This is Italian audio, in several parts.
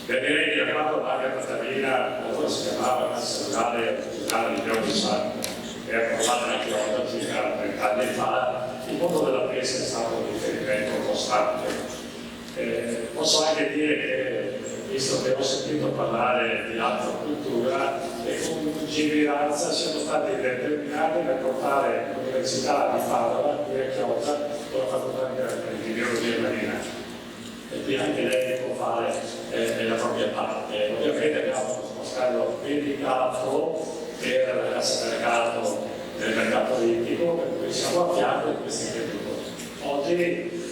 Direi che da quando Maria Catarina, allora si chiamava Nazionale di Piovisa, e approvata anche oggi, circa 30 anni fa, il mondo della pesca è stato un riferimento costante. Posso anche dire che, visto che ho sentito parlare di acquacultura, le lungimiranza siano stati determinati per portare l'Università di Padova, qui a Chioggia, con la facoltà di biologia marina. E qui anche lei può fare la propria parte. Ovviamente abbiamo uno spostare dedicato per essere mercato del mercato politico, per cui siamo a fianco di questi imprenditori. Oggi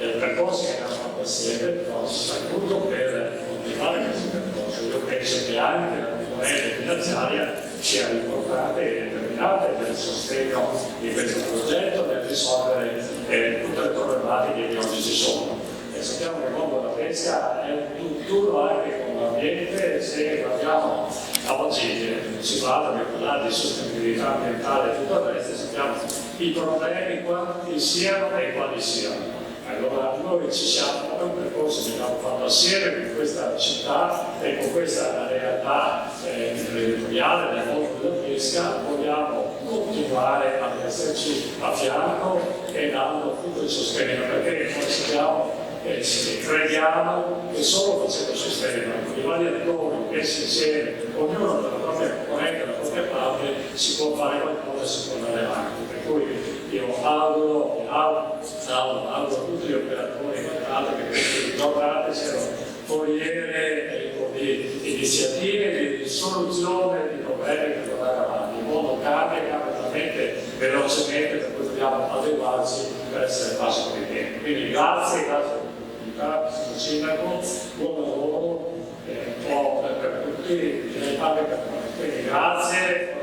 il percorso che abbiamo fatto assieme è saluto per continuare questo percorso. Io penso che anche la componente finanziaria sia importante e determinante per il sostegno di questo progetto, per risolvere tutte le problematiche che oggi ci sono. E sappiamo che il mondo della pesca è un tutt'uno anche con l'ambiente. Se guardiamo oggi si parla di sostenibilità ambientale e tutto il resto, sappiamo i problemi quanti siano e quali siano. Allora noi ci siamo, è un percorso che abbiamo fatto assieme con questa città e con questa realtà imprenditoriale del mondo della pesca. Vogliamo continuare ad esserci a fianco e dando tutto il sostegno, perché noi sappiamo crediamo che solo facendo sostegno con i vari attori messi insieme, ognuno della propria componente, della propria parte, si può fare qualcosa e si può andare avanti. Per cui io auguro a tutti gli operatori che queste giornate siano foriere di iniziative, di soluzione di problemi che portare avanti. Il mondo cambia veramente velocemente, per cui dobbiamo adeguarci per essere al passo con i tempi. Quindi grazie signor Sindaco, buon lavoro, un po' per tutti, quindi grazie.